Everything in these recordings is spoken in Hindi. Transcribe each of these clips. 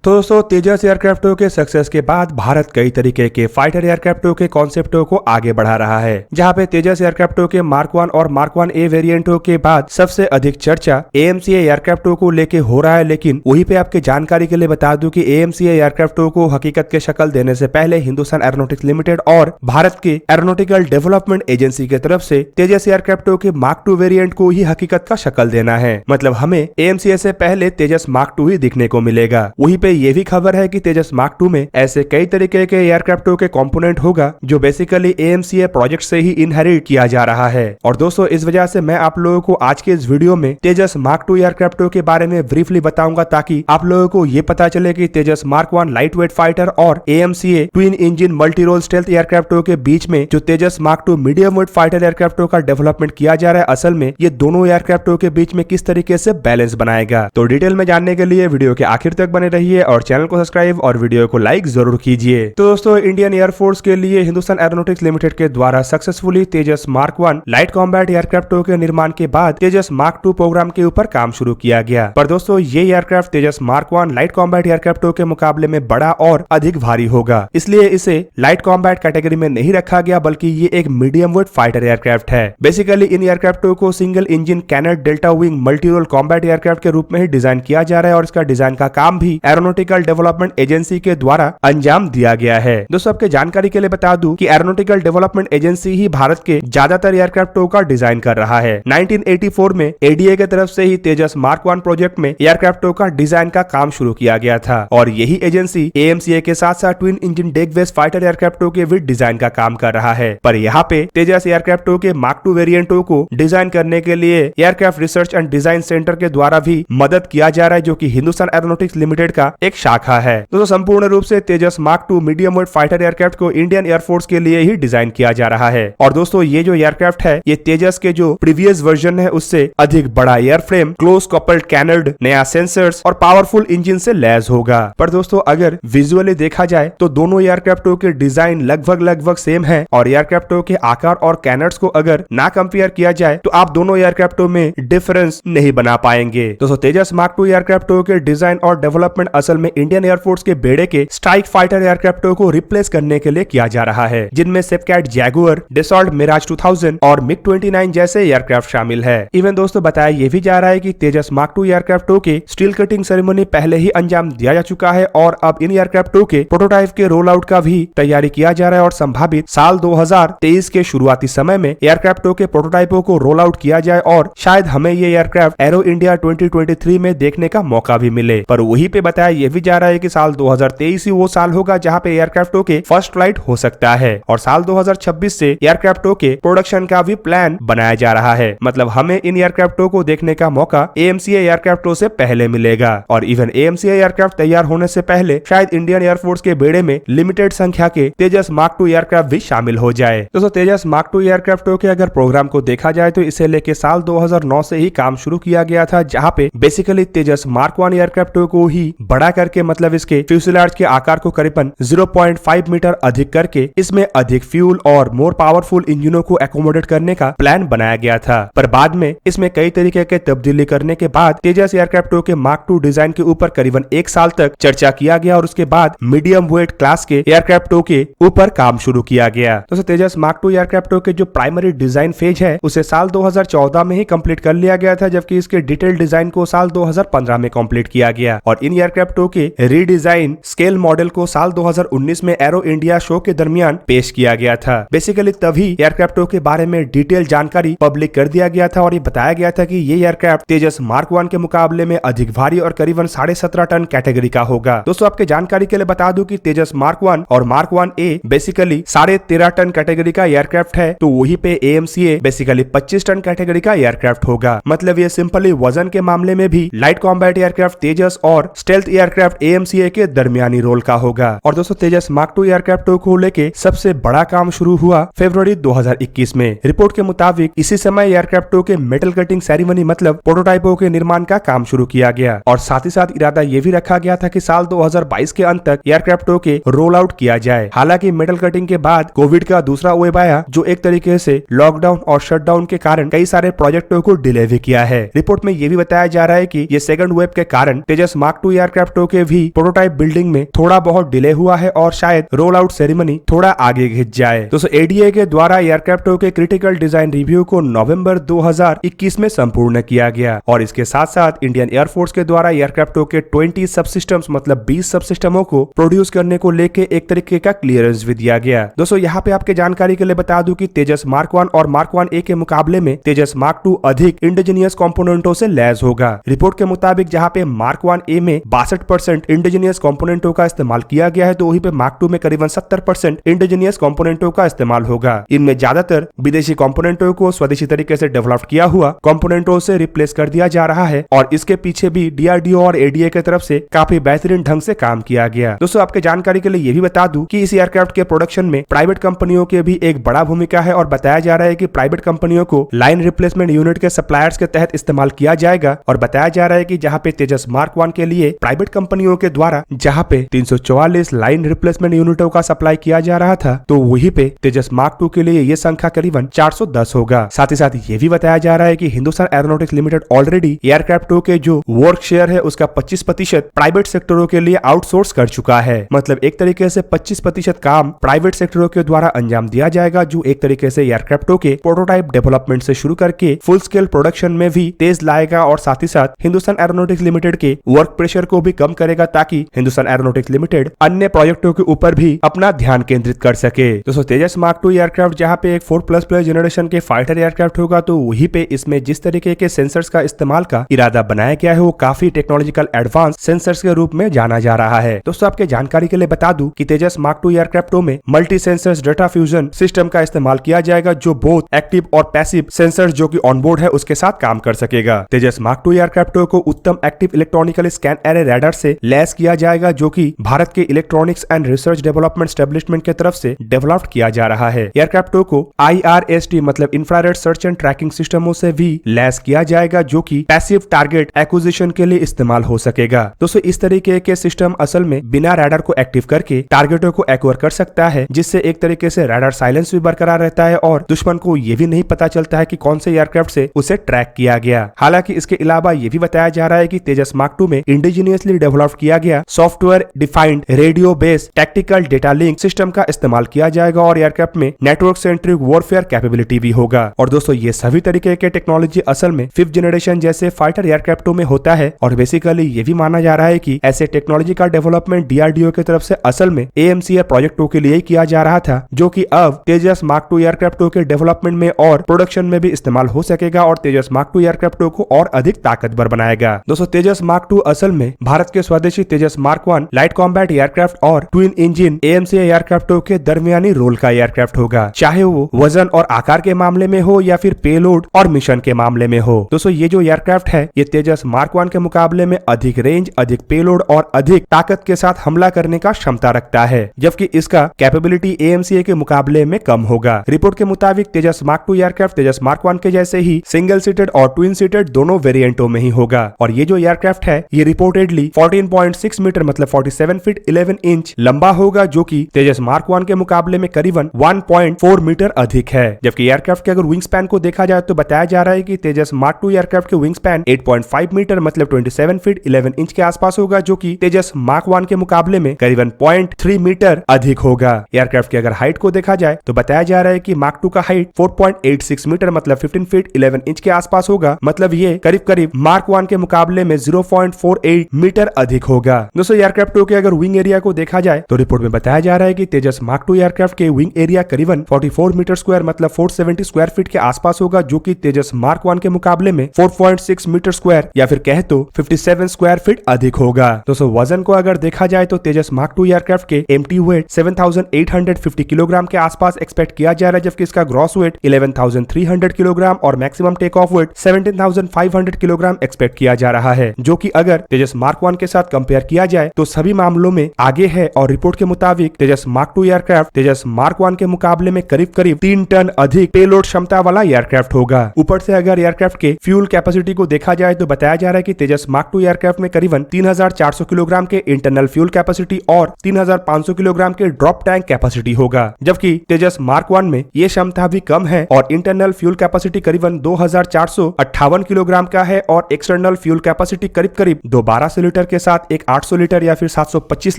तो दोस्तों तेजस एयरक्राफ्टों के सक्सेस के बाद भारत कई तरीके के फाइटर एयरक्राफ्टों के कॉन्सेप्टों को आगे बढ़ा रहा है, जहां पे तेजस एयरक्राफ्टों के मार्क 1 और मार्क 1A वेरिएंटों के बाद सबसे अधिक चर्चा AMCA एयरक्राफ्टों को लेके हो रहा है। लेकिन वहीं पे आपके जानकारी के लिए बता दूं कि AMCA एयरक्राफ्टों को हकीकत के शक्ल देने से पहले हिंदुस्तान एरोनॉटिक्स लिमिटेड और भारत के एरोनॉटिकल डेवलपमेंट एजेंसी की तरफ से तेजस एयरक्राफ्टों के मार्क 2 वेरिएंट को ही हकीकत का शक्ल देना है। मतलब हमें AMCA से पहले तेजस मार्क 2 ही दिखने को मिलेगा। वहीं पे ये भी खबर है कि तेजस मार्क 2 में ऐसे कई तरीके के एयरक्राफ्टों के कंपोनेंट होगा जो बेसिकली AMCA प्रोजेक्ट से ही इनहेरिट किया जा रहा है। और दोस्तों इस वजह से मैं आप लोगों को आज के इस वीडियो में तेजस मार्क 2 एयरक्राफ्टों के बारे में ब्रीफली बताऊंगा, ताकि आप लोगों को ये पता चले कि Tejas mark 1 light weight fighter और AMCA twin engine multi role stealth एयरक्राफ्टों के बीच में जो Tejas mark 2 medium weight fighter एयरक्राफ्टों का डेवलपमेंट किया जा रहा है, असल में ये दोनों एयरक्राफ्टों के बीच में किस तरीके से बैलेंस बनाएगा। तो डिटेल में जानने के लिए वीडियो के आखिर तक बने रहिए और चैनल को सब्सक्राइब और वीडियो को लाइक जरूर कीजिए। तो दोस्तों इंडियन एयरफोर्स के लिए हिंदुस्तान एरोनॉटिक्स लिमिटेड के द्वारा सक्सेसफुली तेजस मार्क 1 लाइट कॉम्बैट एयरक्राफ्टों के निर्माण के बाद तेजस मार्क 2 प्रोग्राम के ऊपर काम शुरू किया गया। पर दोस्तों ये एयरक्राफ्ट तेजस मार्क 1 लाइट कॉम्बैट एयरक्राफ्टों के मुकाबले में बड़ा और अधिक भारी होगा, इसलिए इसे लाइट कॉम्बैट कैटेगरी में नहीं रखा गया, बल्कि ये एक मीडियम वेट फाइटर एयरक्राफ्ट है। बेसिकली इन एयरक्राफ्टों को single engine canard delta wing multi role combat aircraft के रूप में ही डिजाइन किया जा रहा है और इसका डिजाइन का काम भी एरोनॉटिकल डेवलपमेंट एजेंसी के द्वारा अंजाम दिया गया है। दोस्तों आपके जानकारी के लिए बता दूं कि एरोनॉटिकल डेवलपमेंट एजेंसी ही भारत के ज्यादातर एयरक्राफ्टों का डिजाइन कर रहा है। 1984 में ADA की तरफ से ही तेजस मार्क 1 प्रोजेक्ट में एयरक्राफ्टों का डिजाइन का काम शुरू किया गया था और यही एजेंसी AMCA के साथ साथ twin engine deck based fighter एयरक्राफ्टों के भी डिजाइन का काम कर रहा है। पर यहाँ पे तेजस एयरक्राफ्टों के मार्क 2 वेरिएंटों को डिजाइन करने के लिए aircraft research and design centre के द्वारा भी मदद किया जा रहा है, जो कि हिंदुस्तान एरोनॉटिक्स लिमिटेड का एक शाखा है। दोस्तों संपूर्ण रूप से Tejas mark 2 medium weight fighter aircraft को इंडियन एयरफोर्स के लिए ही डिजाइन किया जा रहा है। और दोस्तों ये जो एयरक्राफ्ट है ये तेजस के जो प्रीवियस वर्जन है उससे अधिक बड़ा एयरफ्रेम, क्लोज कपल्ड कैनर्ड, नया सेंसर्स और पावरफुल इंजन से लैस होगा। पर दोस्तों अगर विजुअली देखा जाए तो दोनों एयरक्राफ्टों के डिजाइन लगभग सेम है और एयरक्राफ्टों के आकार और कैनर्ड्स को अगर ना कंपेयर किया जाए तो आप दोनों एयरक्राफ्टों में डिफरेंस नहीं बना पाएंगे। दोस्तों तेजस मार्क 2 एयरक्राफ्टों के डिजाइन और डेवलपमेंट असल में इंडियन एयरफोर्स के बेड़े के स्ट्राइक फाइटर एयरक्राफ्टों को रिप्लेस करने के लिए किया जा रहा है, जिनमें सेफकैट जैगुआर, डसॉल्ट मिराज 2000 और MiG-29 जैसे एयरक्राफ्ट शामिल है। इवन दोस्तों बताया ये भी जा रहा है कि तेजस मार्क 2 एयरक्राफ्टों के स्टील कटिंग सेरेमनी पहले ही अंजाम दिया जा चुका है और अब इन एयरक्राफ्टों के प्रोटोटाइप के रोल आउट का भी तैयारी किया जा रहा है और संभावित साल 2023 के शुरुआती समय में एयरक्राफ्टों के प्रोटोटाइपों को रोल आउट किया जाए और शायद हमें ये एयरक्राफ्ट एरो इंडिया 2023 में देखने का मौका भी मिले। पर वहीं पे बताया ये भी जा रहा है कि साल 2023 ही वो साल होगा जहां पे एयरक्राफ्टों के फर्स्ट फ्लाइट हो सकता है और साल 2026 से एयरक्राफ्टों के प्रोडक्शन का भी प्लान बनाया जा रहा है। मतलब हमें इन एयरक्राफ्टों को देखने का मौका AMCA एयरक्राफ्टों से पहले मिलेगा और इवन AMCA एयरक्राफ्ट तैयार होने से पहले शायद इंडियन एयरफोर्स के बेड़े में लिमिटेड संख्या के तेजस मार्क 2 एयरक्राफ्ट भी शामिल हो जाए। दोस्तों तेजस मार्क 2 एयरक्राफ्टों के अगर प्रोग्राम को देखा जाए तो इसे लेके साल 2009 से ही काम शुरू किया गया था, जहाँ पे बेसिकली तेजस मार्क 1 एयरक्राफ्टों को ही बड़ा करके मतलब इसके फ्यूजलेज के आकार को करीबन 0.5 मीटर अधिक करके इसमें अधिक फ्यूल और मोर पावरफुल इंजनों को एकोमोडेट करने का प्लान बनाया गया था। पर बाद में इसमें कई तरीके के तब्दीली करने के बाद तेजस एयरक्राफ्टों के मार्क 2 डिजाइन के ऊपर करीबन 1 साल तक चर्चा किया गया और उसके बाद मीडियम वेट क्लास के एयरक्राफ्टों के ऊपर काम शुरू किया गया। दोस्तों तेजस मार्क 2 एयरक्राफ्टों के जो प्राइमरी डिजाइन फेज है उसे साल 2014 में ही कंप्लीट कर लिया गया था, जबकि इसके डिटेल डिजाइन को साल 2015 में कंप्लीट किया गया और इन एयरक्राफ्टों के रीडिजाइन स्केल मॉडल को साल 2019 में एरो इंडिया शो के दरमियान पेश किया गया था। बेसिकली तभी एयरक्राफ्टों के बारे में डिटेल जानकारी पब्लिक कर दिया गया था और ये बताया गया था कि ये एयरक्राफ्ट तेजस मार्क 1 के मुकाबले में अधिक भारी और करीबन 17.5 टन कैटेगरी का होगा। दोस्तों आपके जानकारी के लिए बता दूं कि तेजस मार्क 1 और mark 1A basically 13.5 ton category का एयरक्राफ्ट है, तो वहीं पे AMCA बेसिकली 25 टन कैटेगरी का एयरक्राफ्ट होगा। मतलब ये सिंपली वजन के मामले में भी लाइट कॉम्बैट एयरक्राफ्ट तेजस और स्टेल्थ एयरक्राफ्ट AMCA के दरमियानी रोल का होगा। और दोस्तों तेजस मार्क 2 एयरक्राफ्टों को लेके सबसे बड़ा काम शुरू हुआ फरवरी 2021 में। रिपोर्ट के मुताबिक इसी समय एयरक्राफ्टों के मेटल कटिंग सेरेमनी मतलब प्रोटोटाइपों के निर्माण का काम शुरू किया गया और साथ ही साथ इरादा ये भी रखा गया था कि साल 2022 के अंत तक एयरक्राफ्टों के रोल आउट किया जाए। हालांकि मेटल कटिंग के बाद कोविड का दूसरा वेव आया, जो एक तरीके से लॉकडाउन और शटडाउन के कारण कई सारे प्रोजेक्टों को डिले भी किया है। रिपोर्ट में ये भी बताया जा रहा है कि ये सेकंड वेव के कारण तेजस मार्क 2 एयरक्राफ्ट एयरक्राफ्टों के भी प्रोटोटाइप बिल्डिंग में थोड़ा बहुत डिले हुआ है और शायद रोल आउट सेरेमनी थोड़ा आगे खिंच जाए। दोस्तों एडीए के द्वारा एयरक्राफ्टों के क्रिटिकल डिजाइन रिव्यू को नवंबर 2021 में संपूर्ण किया गया और इसके साथ साथ इंडियन एयरफोर्स के द्वारा एयरक्राफ्टों के 20 सब सिस्टम्स मतलब 20 सब सिस्टमों को प्रोड्यूस करने को लेके एक तरीके का क्लियरेंस भी दिया गया। दोस्तों यहाँ पे आपके जानकारी के लिए बता दूं कि तेजस मार्क 1 और मार्क 1A के मुकाबले में तेजस मार्क 2 अधिक इंडिजिनियस कंपोनेंटों से लैस होगा। रिपोर्ट के मुताबिक जहाँ पे मार्क 1A में 62% इंडिजिनियस कंपोनेंटों का इस्तेमाल किया गया है तो वहीं पे मार्क 2 में करीबन 70% इंडिजिनियस कंपोनेंटों का इस्तेमाल होगा। इनमें ज्यादातर विदेशी कंपोनेंटों को स्वदेशी तरीके से डेवलप किया हुआ कंपोनेंटों से रिप्लेस कर दिया जा रहा है और इसके पीछे भी डीआरडीओ और एडीए की तरफ से काफी बेहतरीन ढंग से काम किया गया। दोस्तों आपके जानकारी के लिए ये भी बता दूं कि इस एयरक्राफ्ट के प्रोडक्शन में प्राइवेट कंपनियों के भी एक बड़ा भूमिका है और बताया जा रहा है कि प्राइवेट कंपनियों को लाइन रिप्लेसमेंट यूनिट के सप्लायर्स के तहत इस्तेमाल किया जाएगा और बताया जा रहा है कि जहां पे तेजस मार्क 1 के लिए प्राइवेट कंपनियों के द्वारा जहां पे 344 लाइन रिप्लेसमेंट यूनिटों का सप्लाई किया जा रहा था तो वहीं पे तेजस मार्क 2 के लिए ये संख्या करीबन 410 होगा। साथ ही साथ ये भी बताया जा रहा है कि हिंदुस्तान एरोनॉटिक्स लिमिटेड ऑलरेडी एयरक्राफ्टों के जो वर्क शेयर है उसका 25% प्राइवेट सेक्टरों के लिए आउटसोर्स कर चुका है। मतलब एक तरीके से 25% काम प्राइवेट सेक्टरों के द्वारा अंजाम दिया जाएगा जो एक तरीके से एयरक्राफ्टों के प्रोटोटाइप डेवलपमेंट से शुरू करके फुल स्केल प्रोडक्शन में भी तेज लाएगा और साथ ही साथ हिंदुस्तान एरोनॉटिक्स लिमिटेड के वर्क प्रेशर को भी कम करेगा ताकि हिंदुस्तान एरोनॉटिक्स लिमिटेड अन्य प्रोजेक्टों के ऊपर भी अपना ध्यान केंद्रित कर सके। दोस्तों तेजस मार्क 2 एयरक्राफ्ट जहां पे एक 4++ जनरेशन के फाइटर एयरक्राफ्ट होगा तो वहीं पे इसमें जिस तरीके के सेंसर्स का इस्तेमाल का इरादा बनाया गया है वो काफी टेक्नोलॉजिकल एडवांस सेंसर्स के रूप में जाना जा रहा है। दोस्तों आपके जानकारी के लिए बता दूं कि तेजस मार्क 2 एयरक्राफ्टों में multi sensors data fusion system का इस्तेमाल किया जाएगा जो बोथ एक्टिव और पैसिव सेंसर्स जो कि ऑनबोर्ड है उसके साथ काम कर सकेगा। तेजस मार्क 2 एयरक्राफ्टों को उत्तम active electronical scan array radar से लैस किया जाएगा जो कि भारत के electronics and research development establishment की तरफ से डेवलप्ड किया जा रहा है। एयरक्राफ्टों को IRST मतलब इंफ्रारेड सर्च एंड ट्रैकिंग सिस्टमों से भी लैस किया जाएगा जो कि पैसिव टारगेट एक्विजिशन के लिए इस्तेमाल हो सकेगा। दोस्तों इस तरीके के सिस्टम असल में बिना रडार को एक्टिव करके टारगेटों को एक्वायर कर सकता है जिससे एक तरीके से रडार साइलेंस भी बरकरार रहता है और दुश्मन को ये भी नहीं पता चलता है कि कौन से एयरक्राफ्ट से उसे ट्रैक किया गया। हालांकि इसके अलावा ये भी बताया जा रहा है कि तेजस मार्क 2 में इंडिजिनियसली डेवलप किया गया software defined radio based tactical data link system का इस्तेमाल किया जाएगा और एयरक्राफ्ट में नेटवर्क सेंट्रिक वॉरफेयर कैपेबिलिटी भी होगा। और दोस्तों ये सभी तरीके के टेक्नोलॉजी असल में 5th जनरेशन जैसे फाइटर एयरक्राफ्टों में होता है और बेसिकली ये भी माना जा रहा है कि ऐसे टेक्नोलॉजी का डेवलपमेंट डीआरडीओ की तरफ से असल में AMCA प्रोजेक्टों के लिए ही किया जा रहा था जो कि अब तेजस मार्क 2 एयरक्राफ्टों के डेवलपमेंट में और प्रोडक्शन में भी इस्तेमाल हो सकेगा और तेजस मार्क 2 एयरक्राफ्टों को और अधिक ताकतवर बनाएगा। दोस्तों तेजस मार्क 2 असल में भारत के स्वदेशी तेजस मार्क 1 लाइट कॉम्बैट एयरक्राफ्ट और ट्विन इंजन AMCA एयरक्राफ्टों के दरमियानी रोल का एयरक्राफ्ट होगा, चाहे वो वजन और आकार के मामले में हो या फिर पेलोड और मिशन के मामले में हो। दोस्तों ये जो एयरक्राफ्ट है ये तेजस मार्क 1 के मुकाबले में अधिक रेंज, अधिक पेलोड और अधिक ताकत के साथ हमला करने का क्षमता रखता है जबकि इसका कैपेबिलिटी AMCA के मुकाबले में कम होगा। रिपोर्ट के मुताबिक तेजस मार्क 2 एयरक्राफ्ट तेजस मार्क 1 के जैसे ही सिंगल सीटेड और ट्विन सीटेड दोनों वेरिएंटों में ही होगा और ये जो एयरक्राफ्ट है ये रिपोर्टेडली 14.6 मीटर मतलब 47 फीट 11 इंच लंबा होगा जो कि तेजस मार्क 1 के मुकाबले में करीबन 1.4 मीटर अधिक है। जबकि एयरक्राफ्ट के अगर विंग स्पैन को देखा जाए तो बताया जा रहा है कि तेजस मार्क 2 एयरक्राफ्ट के विंग स्पैन 8.5 मीटर मतलब 27 फीट 11 इंच के आसपास होगा जो कि तेजस मार्क 1 के मुकाबले में करीबन 0.3 मीटर अधिक होगा। एयरक्राफ्ट की अगर हाइट को देखा जाए तो बताया जा रहा है कि मार्क 2 का हाइट 4.86 मीटर मतलब 15 फीट 11 इंच के आसपास होगा, मतलब ये करीब करीब मार्क 1 के मुकाबले में 0.48 मीटर अधिक होगा। दोस्तों एयरक्राफ्टों के अगर विंग एरिया को देखा जाए तो रिपोर्ट में बताया जा रहा है कि तेजस मार्क 2 एयरक्राफ्ट के विंग एरिया करीबन 44 मीटर स्क्वायर मतलब 470 स्क्वायर फीट के आसपास होगा जो कि तेजस मार्क 1 के मुकाबले में 4.6 मीटर स्क्वायर या फिर कहे तो 57 स्क्वायर फीट अधिक होगा। दोस्तों वजन को अगर देखा जाए तो तेजस मार्क 2 एयरक्राफ्ट के एम्प्टी वेट 7,850 किलोग्राम के आसपास एक्सपेक्ट किया जा रहा है जबकि इसका ग्रॉस वेट 11,300 किलोग्राम और maximum take off weight 17,500 kilogram expect किया जा रहा है जो कि अगर तेजस मार्क 1 के साथ कंपेयर किया जाए तो सभी मामलों में आगे है। और रिपोर्ट के मुताबिक तेजस मार्क 2 एयरक्राफ्ट तेजस मार्क 1 के मुकाबले में करीब करीब 3 टन अधिक पेलोड क्षमता वाला एयरक्राफ्ट होगा। ऊपर से अगर एयरक्राफ्ट के फ्यूल कैपेसिटी को देखा जाए तो बताया जा रहा है कि तेजस मार्क 2 एयरक्राफ्ट में करीबन 3,400 किलोग्राम के इंटरनल फ्यूल कैपेसिटी और 3,500 किलोग्राम के ड्रॉप टैंक कैपेसिटी होगा, जबकि तेजस मार्क 1 में ये क्षमता भी कम है और इंटरनल फ्यूल कैपेसिटी करीबन 2,458 किलोग्राम का है और एक्सटर्नल फ्यूल कैपेसिटी करीब करीब 212 लीटर लीटर के साथ एक 800 लीटर या फिर 725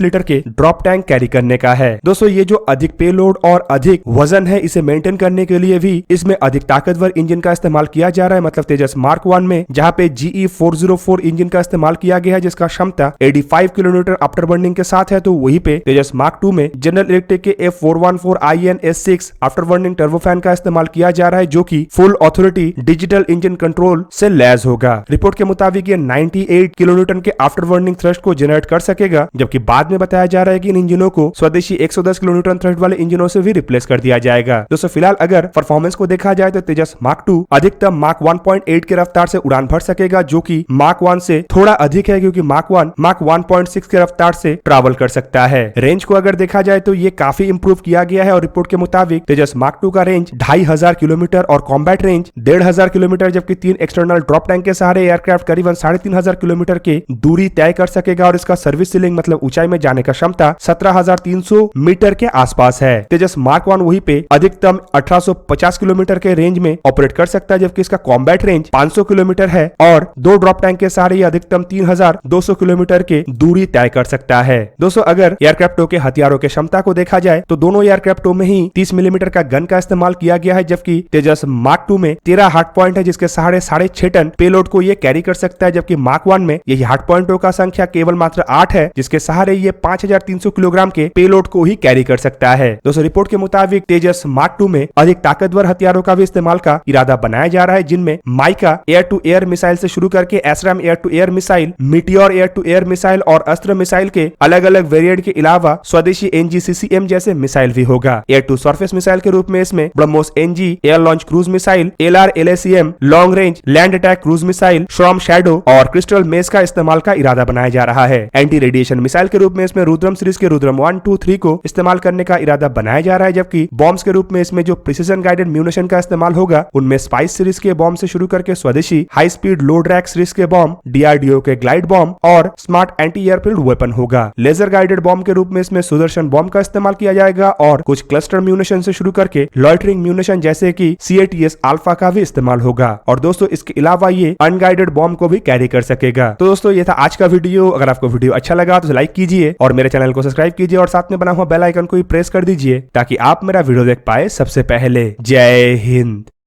लीटर के ड्रॉप टैंक कैरी करने का है। दोस्तों ये जो अधिक पेलोड और अधिक वजन है इसे मेंटेन करने के लिए भी इसमें अधिक ताकतवर इंजन का इस्तेमाल किया जा रहा है। मतलब तेजस मार्क 1 में जहां पे GE 404 इंजन का इस्तेमाल किया गया है जिसका क्षमता 85 किलोमीटर आफ्टर बर्निंग के साथ है, तो वहीं पे तेजस मार्क 2 में जनरल इलेक्ट्रिक के F414IN S6 after burning turbofan का इस्तेमाल किया जा रहा है जो कि full authority digital engine control से लैस होगा। रिपोर्ट के मुताबिक ये 98 किलोन्यूटन के आफ्टर बर्निंग थ्रस्ट को जनरेट कर सकेगा, जबकि बाद में बताया जा रहा है कि इन इंजनों को स्वदेशी 110 किलोन्यूटन थ्रस्ट वाले इंजनों से भी रिप्लेस कर दिया जाएगा। दोस्तों फिलहाल अगर परफॉर्मेंस को देखा जाए तो तेजस मार्क 2 अधिकतम मार्क 1.8 की रफ्तार से उड़ान भर सकेगा, जो कि मार्क 1 से थोड़ा अधिक है क्योंकि मार्क 1 मार्क 1.6 की रफ्तार से ट्रैवल कर सकता है। रेंज को अगर देखा जाए तो ये काफी इंप्रूव किया गया है और रिपोर्ट के मुताबिक तेजस मार्क 2 का रेंज 2500 किलोमीटर और कॉम्बैट रेंज 1500 किलोमीटर, जबकि 3 एक्सटर्नल ड्रॉप टैंक के सहारे एयरक्राफ्ट करीबन 3500 किलोमीटर के दूरी तय कर सकेगा और इसका सर्विस सीलिंग मतलब ऊंचाई में जाने का क्षमता 17300 मीटर के आसपास है। तेजस मार्क 1 वहीं पे अधिकतम 1850 किलोमीटर के रेंज में ऑपरेट कर सकता है, जबकि इसका कॉम्बैट रेंज 500 किलोमीटर है और 2 ड्रॉप टैंक के सहारे अधिकतम 3200 किलोमीटर के दूरी तय कर सकता है। दोस्तों अगर एयरक्राफ्टों के हथियारों की क्षमता को देखा जाए तो दोनों एयरक्राफ्टों में ही 30 मिलीमीटर का गन का इस्तेमाल किया गया है, जबकि तेजस मार्क 2 में 13 हार्ड पॉइंट है जिसके सहारे 6.5 टन पेलोड को ये कैरी कर सकता है, जबकि मार्क 1 में यही हार्ड पॉइंटों का संख्या केवल मात्र 8 है जिसके सहारे ये 5300 किलोग्राम के पेलोड को ही कैरी कर सकता है। दोस्तों रिपोर्ट के मुताबिक तेजस मार्क 2 में अधिक ताकतवर हथियारों का भी इस्तेमाल का इरादा बनाया जा रहा है, जिनमें MICA air to air missile से शुरू करके ASRAAM air to air missile, Meteor air to air missile और अस्त्र मिसाइल के अलग अलग वेरिएंट के अलावा स्वदेशी NGCCM जैसे मिसाइल भी होगा। एयर टू सरफेस मिसाइल के रूप में इसमें BrahMos NG air launch cruise missile, LR LACM long range land attack cruise missile, Storm Shadow और क्रिस्टल मेस का इस्तेमाल का इरादा बनाया जा रहा है। एंटी रेडिएशन मिसाइल के रूप में इसमें रुद्रम सीरीज के रुद्रम 1, 2, 3 को इस्तेमाल करने का इरादा बनाया जा रहा है, जबकि बॉम्ब्स के रूप में इसमें जो प्रिसीजन गाइडेड म्यूनिशन का इस्तेमाल होगा उनमें स्पाइस सीरीज के बॉम्ब से शुरू करके स्वदेशी हाई स्पीड लो ड्रैग सीरीज के बॉम्ब, DRDO के ग्लाइड बॉम्ब और स्मार्ट एंटी एयरफील्ड वेपन होगा। लेजर गाइडेड बॉम्ब के रूप में इसमें सुदर्शन बॉम्ब का इस्तेमाल किया जाएगा और कुछ क्लस्टर म्यूनिशन से शुरू करके लॉइटरिंग म्यूनिशन जैसे कि CATS अल्फा का भी इस्तेमाल होगा। और दोस्तों इसके अलावा ये अनगाइडेड बॉम्ब को भी कैरी कर सकेगा। तो दोस्तों ये था आज का वीडियो। अगर आपको वीडियो अच्छा लगा तो लाइक कीजिए और मेरे चैनल को सब्सक्राइब कीजिए और साथ में बना हुआ बेल आइकन को भी प्रेस कर दीजिए ताकि आप मेरा वीडियो देख पाए सबसे पहले। जय हिंद।